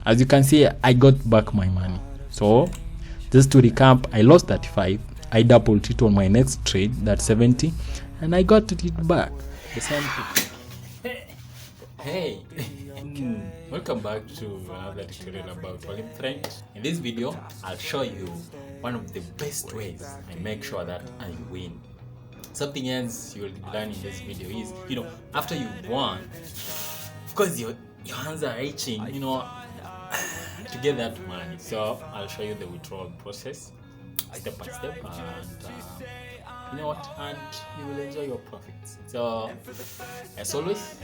As you can see, I got back my money. So just to recap, I lost 35. I doubled it on my next trade, that's 70, and I got it back. The same thing. Hey, welcome back to another tutorial about Olymp Trade. In this video, I'll show you one of the best ways I make sure that I win. Something else you will learn in this video is, after you've won, of course your hands are itching, to get that money. So I'll show you the withdrawal process step by step, and and you will enjoy your profits. So as always,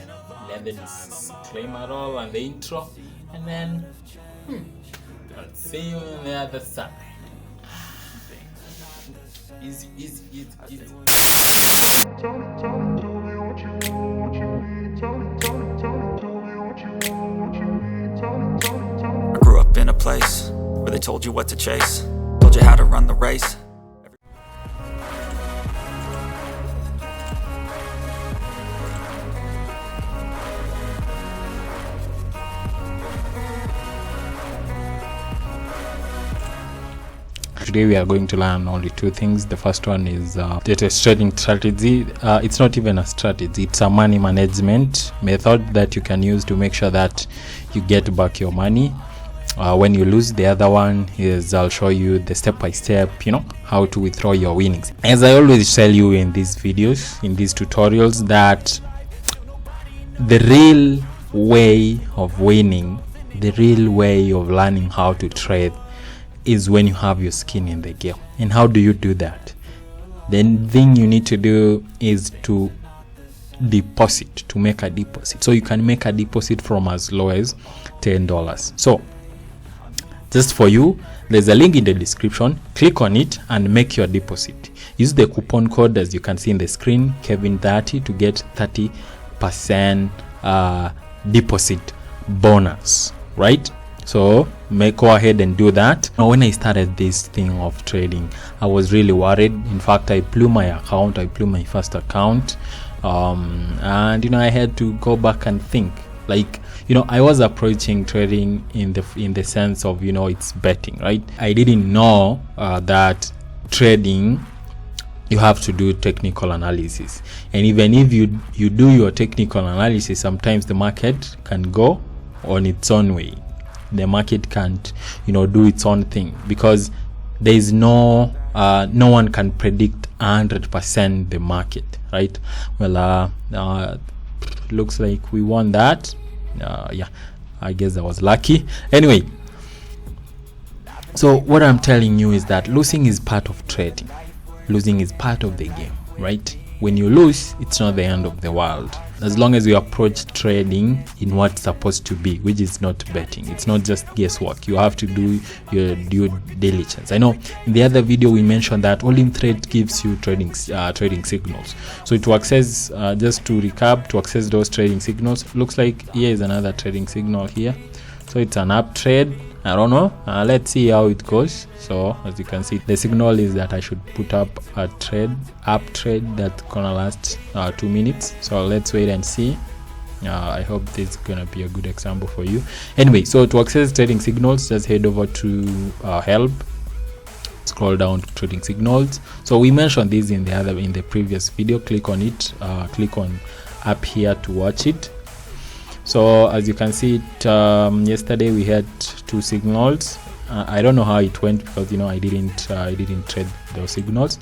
let the disclaimer roll and the intro, and then I'll see you on the other side. Easy. I grew up in a place where they told you what to chase, told you how to run the race. Today we are going to learn only two things. The first one is data trading strategy. It's not even a strategy, it's a money management method that you can use to make sure that you get back your money when you lose. The other one is I'll show you the step by step, how to withdraw your winnings. As I always tell you in these videos, in these tutorials, that the real way of winning, the real way of learning how to trade is when you have your skin in the game. And how do you do that? The thing you need to do is to make a deposit. So you can make a deposit from as low as $10. So just for you, there's a link in the description. Click on it and make your deposit. Use the coupon code as you can see in the screen, Kevin30, to get 30% deposit bonus, right? So go ahead and do that. Now, when I started this thing of trading, I was really worried. In fact, I blew my account. I blew my first account, and I had to go back and think. I was approaching trading in the sense of it's betting, right? I didn't know that trading, you have to do technical analysis, and even if you do your technical analysis, sometimes the market can go on its own way. The market can't do its own thing, because there is no one can predict 100% the market, right? Well, looks like we won that. Yeah, I guess I was lucky. Anyway, so what I'm telling you is that losing is part of trading. Losing is part of the game, right? When you lose, it's not the end of the world, as long as you approach trading in what's supposed to be, which is not betting. It's not just guesswork. You have to do your due diligence. I know in the other video we mentioned that Olymp Trade gives you trading signals. So to access, just to recap, to access those trading signals, looks like here is another trading signal here. So it's an up trade. I don't know. Let's see how it goes. So as you can see, the signal is that I should put up a up trade that's gonna last 2 minutes. So let's wait and see. I hope this is gonna be a good example for you. Anyway, so to access trading signals, just head over to help, scroll down to trading signals. So we mentioned this in the previous video. Click on it, click on up here to watch it. So as you can see it, yesterday we had 2 signals. I don't know how it went, because I didn't trade those signals.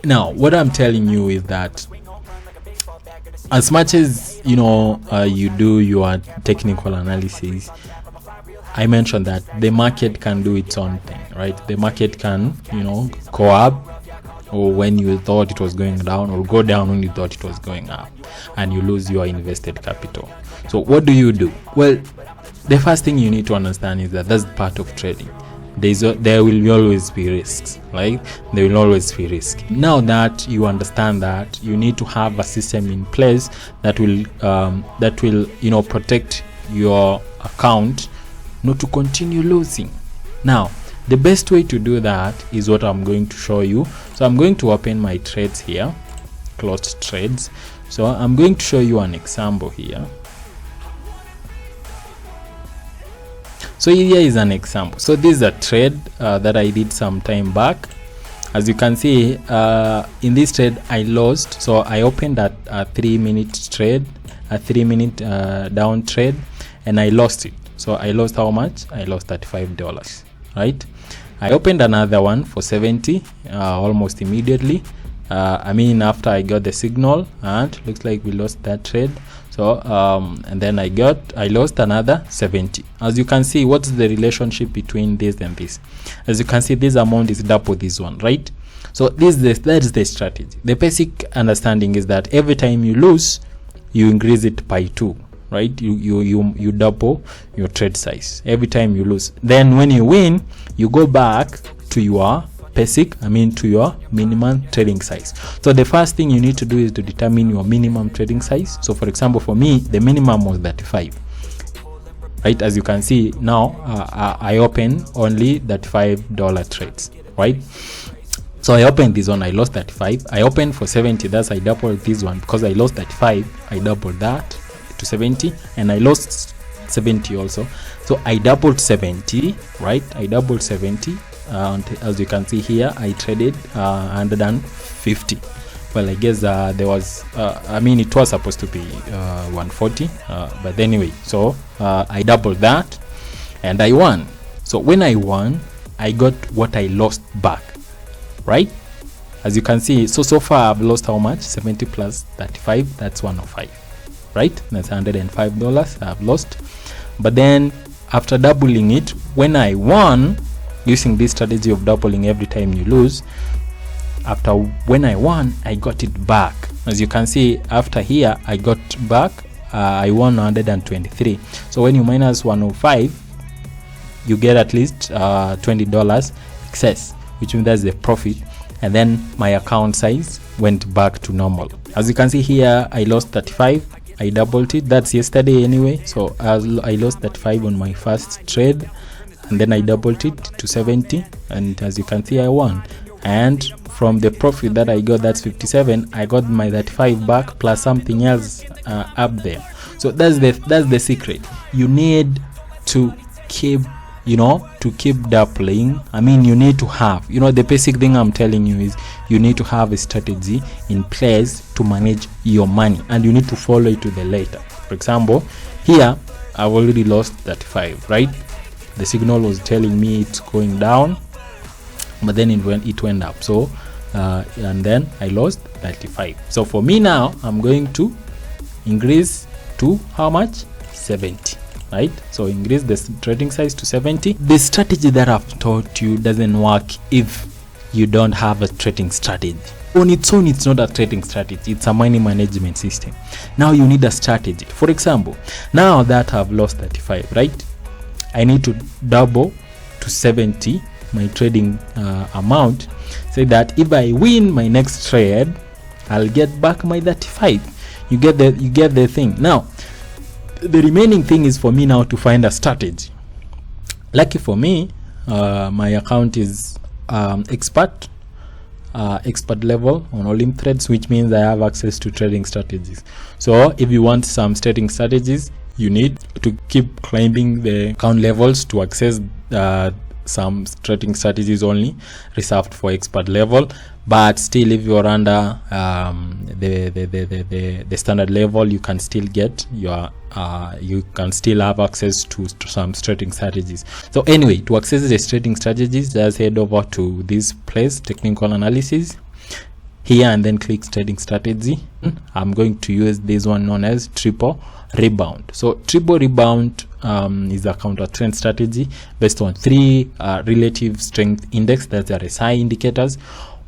Now what I'm telling you is that as much as you do your technical analysis, I mentioned that the market can do its own thing, right? The market can go up, or when you thought it was going down, or go down when you thought it was going up, and you lose your invested capital. So what do you do? Well, the first thing you need to understand is that that's part of trading. There will always be risks, right? There will always be risk. Now that you understand that, you need to have a system in place that will protect your account not to continue losing. Now the best way to do that is what I'm going to show you. So I'm going to open my trades here, closed trades. So I'm going to show you an example here. So here is an example. So this is a trade that I did some time back. As you can see, in this trade I lost. So I opened at a 3-minute trade, a 3-minute down trade, and I lost it. So I lost how much? I lost $35, right? I opened another one for 70 almost immediately. I mean, after I got the signal, and looks like we lost that trade. So and then I lost another 70. As you can see, what's the relationship between this and this? As you can see, this amount is double this one, right? So that is the strategy. The basic understanding is that every time you lose, you increase it by 2, right? You double your trade size every time you lose. Then when you win, you go back to your to your minimum trading size. So the first thing you need to do is to determine your minimum trading size. So for example, for me, the minimum was 35, right? As you can see now, I open only $35 trades, right? So I opened this one, I lost 35. I opened for 70, that's I doubled this one because I lost 35. I doubled that to 70, and I lost 70 also. So I doubled 70, right? I doubled 70. And as you can see here, I traded 150. Well, I guess there was it was supposed to be 140, but anyway, so I doubled that and I won. So when I won, I got what I lost back, right? As you can see, so far I've lost how much? 70 plus 35, that's 105, right? That's $105 I've lost. But then after doubling it, when I won, using this strategy of doubling every time you lose, when I won, I got it back. As you can see, after here I got back, I won 123. So when you minus 105, you get at least $20 excess, which means that's the profit. And then my account size went back to normal. As you can see here, I lost 35. I doubled it. That's yesterday anyway. So I lost 35 on my first trade, and then I doubled it to 70, and as you can see, I won. And from the profit that I got, that's 57, I got my 35 back plus something else up there. So that's the secret. You need to keep doubling. I mean, you need to have, the basic thing I'm telling you is you need to have a strategy in place to manage your money, and you need to follow it to the letter. For example, here I've already lost 35, right? The signal was telling me it's going down, but then it went up. So and then I lost 35. So for me now, I'm going to increase to how much? 70, right? So increase the trading size to 70. The strategy that I've taught you doesn't work if you don't have a trading strategy. On its own, it's not a trading strategy, it's a money management system. Now you need a strategy. For example, now that I've lost 35, right? I need to double to 70 my trading amount, so that if I win my next trade, I'll get back my 35. You get the thing. Now the remaining thing is for me now to find a strategy. Lucky for me, my account is expert level on Olymp Trades, which means I have access to trading strategies. So if you want some trading strategies, you need to keep climbing the account levels to access some trading strategies only reserved for expert level. But still, if you're under the standard level, you can still get your you can still have access to some trading strategies. So anyway, to access the trading strategies, just head over to this place, technical analysis here, and then click trading strategy. I'm going to use this one known as triple rebound. So triple rebound is a counter trend strategy based on 3 relative strength index, that's RSI indicators,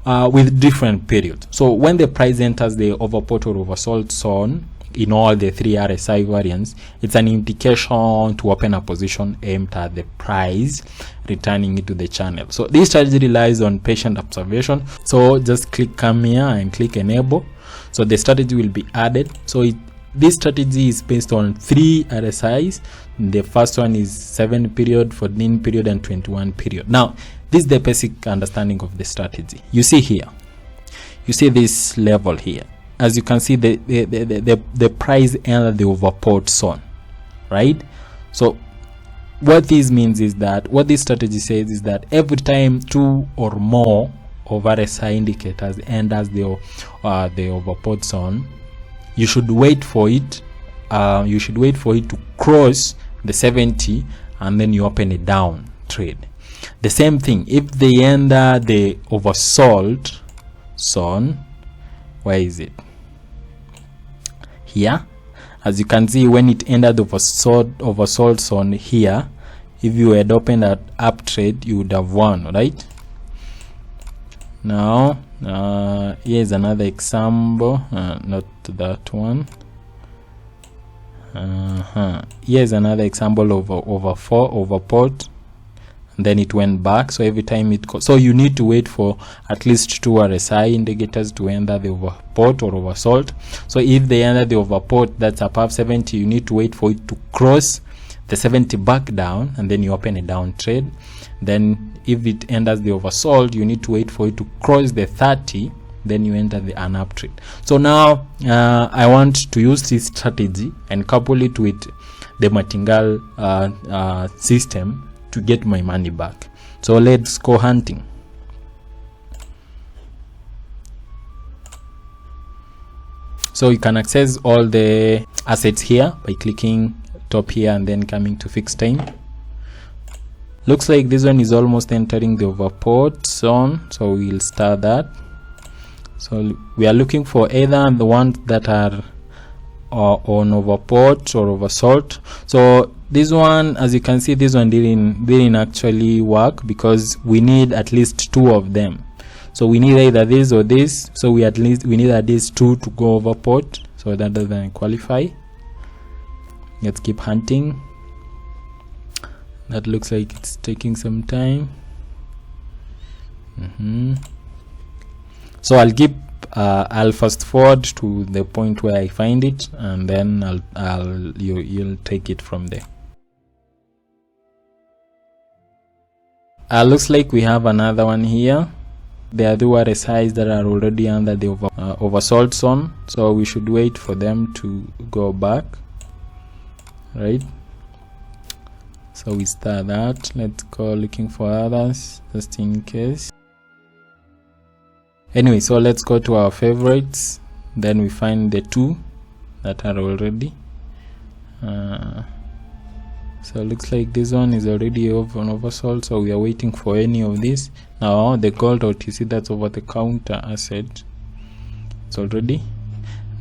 with different periods. So when the price enters the overbought or oversold zone in all the 3 RSI variants, it's an indication to open a position aimed at the price returning into the channel. So this strategy relies on patient observation. So just come here and click enable. So the strategy will be added. So this strategy is based on 3 RSIs. The first one is 7 period, 14 period, and 21 period. Now this is the basic understanding of the strategy. You see here, you see this level here. As you can see, the price entered the overbought zone, right? So what this means is that, what this strategy says is that every time 2 or more of RSI indicators enters the overbought zone, you should wait for it. You should wait for it to cross the 70, and then you open a down trade. The same thing if they enter the oversold zone. Where is it? Here. As you can see, when it entered the oversold zone here, if you had opened an up trade, you would have won, right? Now here is another example, not that one. Here is another example of overbought, and then it went back. So every time so you need to wait for at least 2 RSI indicators to enter the overbought or oversold. So if they enter the overbought that's above 70, you need to wait for it to cross the 70 back down, and then you open a down trade. Then if it enters the oversold, you need to wait for it to cross the 30, then you enter an up trade. So now I want to use this strategy and couple it with the Martingale system to get my money back. So let's go hunting. So you can access all the assets here by clicking top here and then coming to fixed time. Looks like this one is almost entering the overbought zone, so we'll start that. So we are looking for either the ones that are on overbought or oversold. So this one, as you can see, this one didn't actually work because we need at least 2 of them. So we need either this or this. So we need at least 2 to go overbought, so that doesn't qualify. Let's keep hunting. That looks like it's taking some time. So I'll fast forward to the point where I find it, and then you'll take it from there. Looks like we have another one here. There are 2 RSIs that are already under the oversold zone, so we should wait for them to go back, right? So we start that. Let's go looking for others just in case. Anyway, so let's go to our favorites. Then we find the 2 that are already. So it looks like this one is already oversold, so we are waiting for any of these. Now the gold OTC, that's over the counter asset, it's already.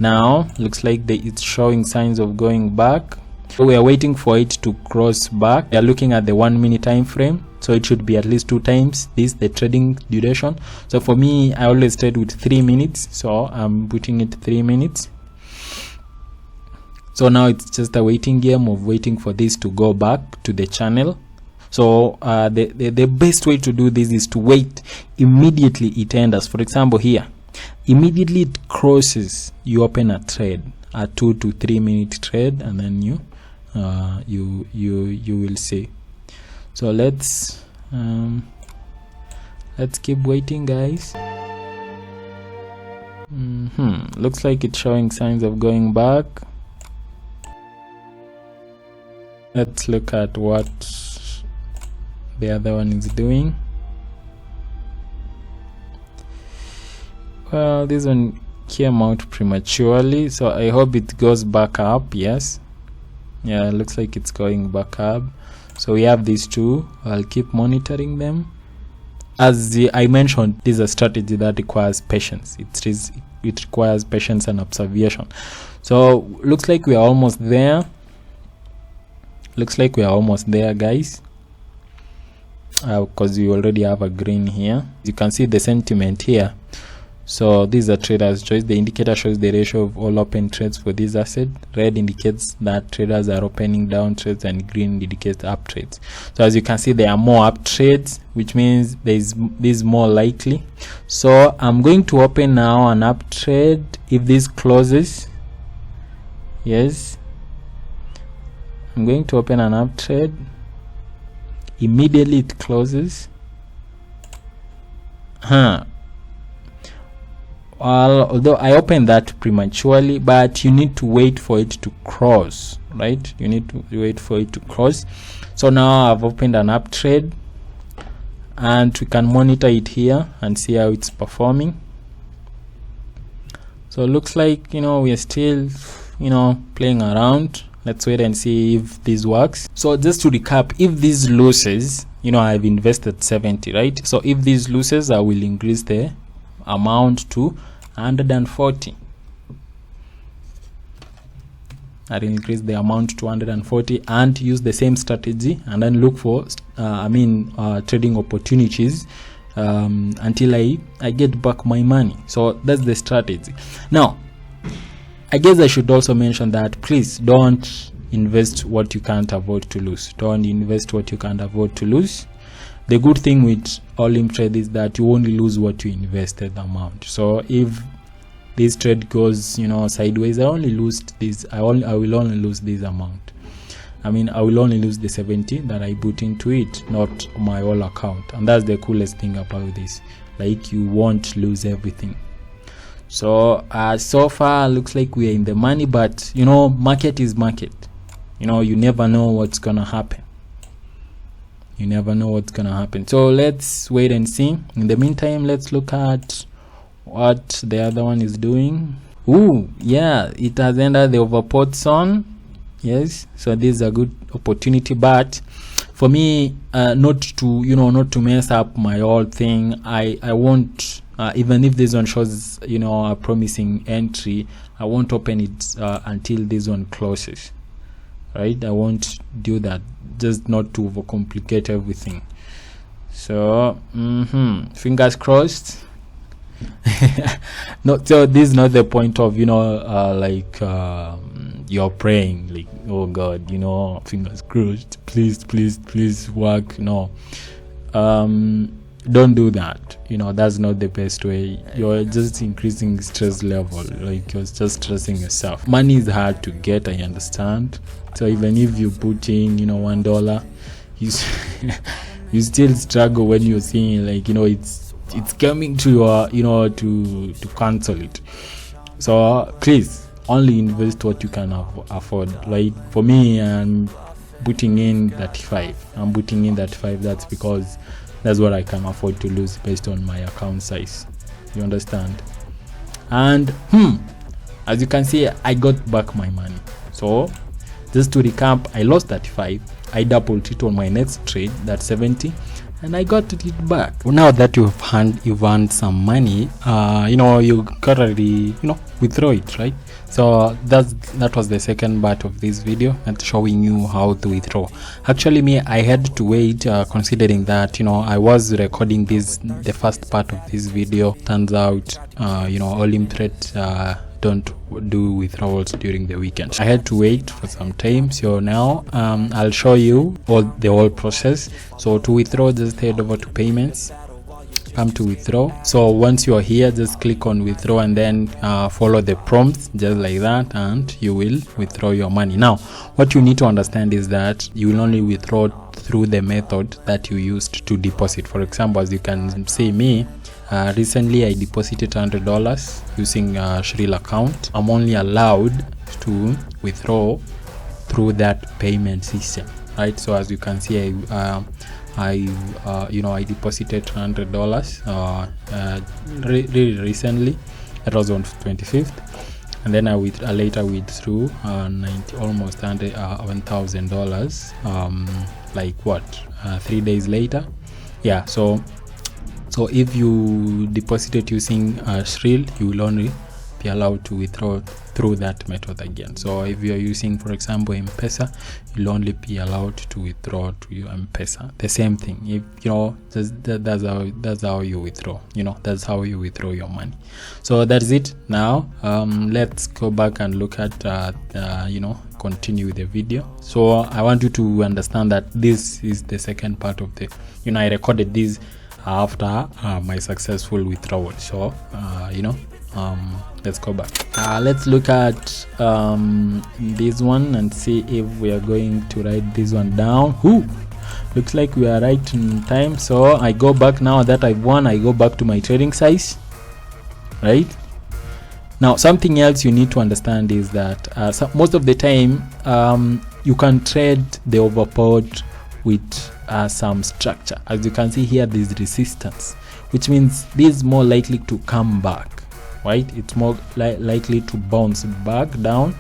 Now looks like it's showing signs of going back. So we are waiting for it to cross back. We are looking at the 1 minute time frame, so it should be at least 2 times this, the trading duration. So for me, I always trade with 3 minutes, so I'm putting it 3 minutes. So now it's just a waiting game of waiting for this to go back to the channel. So the best way to do this is to wait immediately it enters. For example, here, immediately it crosses, you open a trade, a 2 to 3 minute trade, and then you will see. So let's keep waiting, guys. Looks like it's showing signs of going back. Let's look at what the other one is doing. Well, this one came out prematurely, so I hope it goes back up. Yes, yeah, it looks like it's going back up. So we have these 2. I'll keep monitoring them. As I mentioned, this is a strategy that requires patience. It requires patience and observation. So looks like we are almost there. Looks like we are almost there, guys, because we already have a green here. You can see the sentiment here. So this is a trader's choice. The indicator shows the ratio of all open trades for this asset. Red indicates that traders are opening down trades, and green indicates up trades. So as you can see, there are more up trades, which means this is more likely. So I'm going to open now an up trade. If this closes, yes, I'm going to open an up trade. Immediately it closes. Well, although I opened that prematurely, but you need to wait for it to cross, right? You need to wait for it to cross. So now I've opened an up trade, and we can monitor it here and see how it's performing. So it looks like, we are still, playing around. Let's wait and see if this works. So just to recap, if this loses, I've invested 70, right? So if this loses, I will increase the amount to 140. I'll increase the amount to 140 and use the same strategy, and then look for trading opportunities until I get back my money. So that's the strategy. Now I guess I should also mention that please don't invest what you can't afford to lose. Don't invest what you can't afford to lose. The good thing with Olymp Trade is that you only lose what you invested the amount. So if this trade goes sideways, I only lose this. I will only lose this amount. I will only lose the 70 that I put into it, not my whole account. And that's the coolest thing about this. Like, you won't lose everything. So so far looks like we are in the money, but market is market. You never know what's gonna happen. So let's wait and see. In the meantime, let's look at what the other one is doing. Ooh, yeah, it has entered the overbought zone. Yes, so this is a good opportunity, but for me, not to mess up my whole thing, I won't, even if this one shows a promising entry, I won't open it until this one closes, right? I won't do that, just not to overcomplicate everything. So fingers crossed. No, so this is not the point of you're praying like, oh God, fingers crossed, please work. No, don't do that. That's not the best way. You're just increasing stress level. Like, you're just stressing yourself. Money is hard to get, I understand. So even if you put in $1, you still struggle when you're seeing it's coming to your to cancel it. So please only invest what you can afford. Like, for me, I'm putting in 35. That's because that's what I can afford to lose based on my account size. You understand? And as you can see, I got back my money. So just to recap, I lost 35. I doubled it on my next trade, that's 70, and I got it back. Now that you've earned some money, you currently withdraw it, right? So that was the second part of this video, and showing you how to withdraw. Actually, I had to wait, considering that I was recording the first part of this video. Turns out Olymp Trade don't do withdrawals during the weekend. I had to wait for some time, so now I'll show you the whole process. So to withdraw, just head over to payments, come to withdraw. So once you're here, just click on withdraw and then follow the prompts just like that, and you will withdraw your money. Now what you need to understand is that you will only withdraw through the method that you used to deposit. For example, as you can see, me recently I deposited $100 using Shrill account. I'm only allowed to withdraw through that payment system, right? So as you can see, I deposited $100 really recently. It was on 25th, and then I later withdrew almost $1,000 like 3 days later. Yeah, so if you deposited using Shrill, you will only be allowed to withdraw through that method again. So if you are using, for example, M-Pesa, you'll only be allowed to withdraw to your M-Pesa. The same thing. If that's how you withdraw. That's how you withdraw your money. So that's it. Now let's go back and look at continue the video. So I want you to understand that this is the second part of the I recorded this after my successful withdrawal. So let's go back. Let's look at this one and see if we are going to write this one down. Looks like we are right in time. So I go back. Now that I've won, I go back to my trading size, right? Now something else you need to understand is that most of the time you can trade the overbought with some structure. As you can see here, there's resistance, which means this is more likely to come back, right? It's more likely to bounce back down.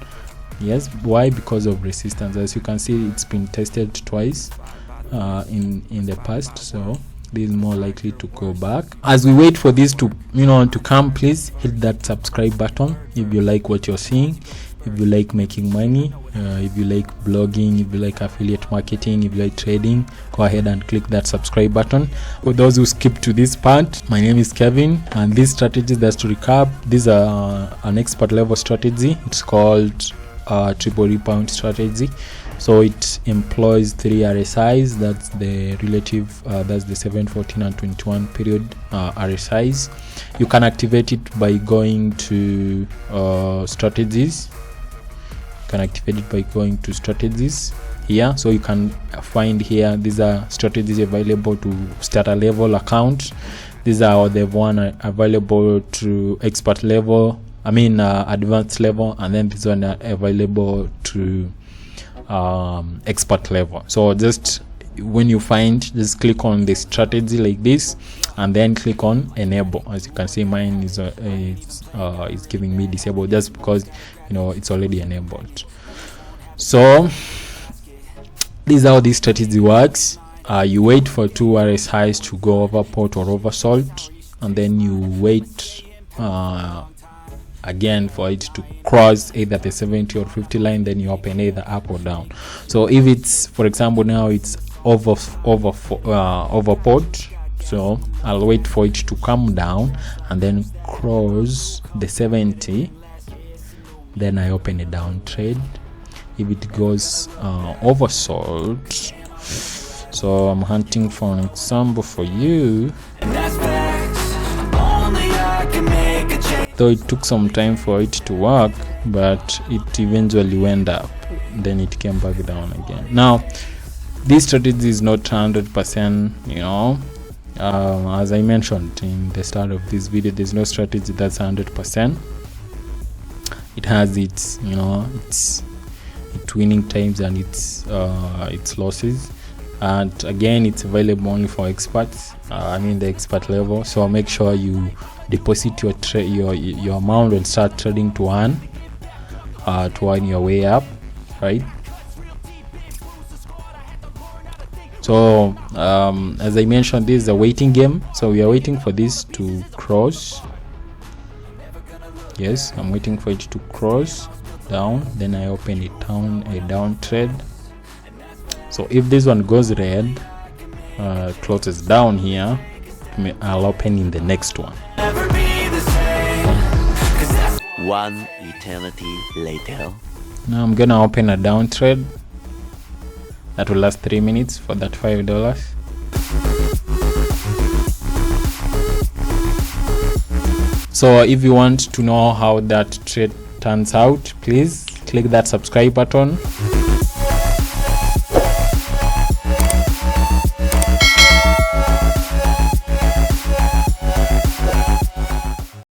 Yes, why? Because of resistance. As you can see, it's been tested twice in the past, so this is more likely to go back. As we wait for this to to come, please hit that subscribe button if you like what you're seeing, if you like making money, if you like blogging, if you like affiliate marketing, if you like trading. Go ahead and click that subscribe button. For those who skip to this part, my name is Kevin, and these strategies, that's to recap, these are an expert level strategy. It's called triple rebound strategy. So it employs 3 RSIs. That's the relative, that's the 7, 14 and 21 period RSIs. You can activate it by going to strategies. You can activate it by going to strategies here. So you can find here, these are strategies available to starter level account. These are the one available to expert level, advanced level, and then this one are available to expert level. So just when you find, just click on the strategy like this and then click on enable. As you can see, mine is giving me disable just because it's already enabled. So this is how this strategy works. You wait for 2 RSIs to go overbought or oversold, and then you wait again for it to cross either the 70 or 50 line, then you open either up or down. So if it's, for example, now it's overbought, so I'll wait for it to come down and then cross the 70, then I open a down trade. If it goes oversold, so I'm hunting for an example for you. Though it took some time for it to work, but it eventually went up, then it came back down again. Now this strategy is not 100%, as I mentioned in the start of this video, there's no strategy that's 100%. It has its its winning times and its losses, and again it's available only for experts, the expert level. So make sure you deposit your amount and start trading to earn your way up, right? So as I mentioned, this is a waiting game, so we are waiting for this to cross. Yes, I'm waiting for it to cross down, then I open it down, a down trade. So if this one goes red, closes down here, I'll open in the next one. One eternity later. Now I'm gonna open a down trade that will last 3 minutes for that $5. So if you want to know how that trade turns out, please click that subscribe button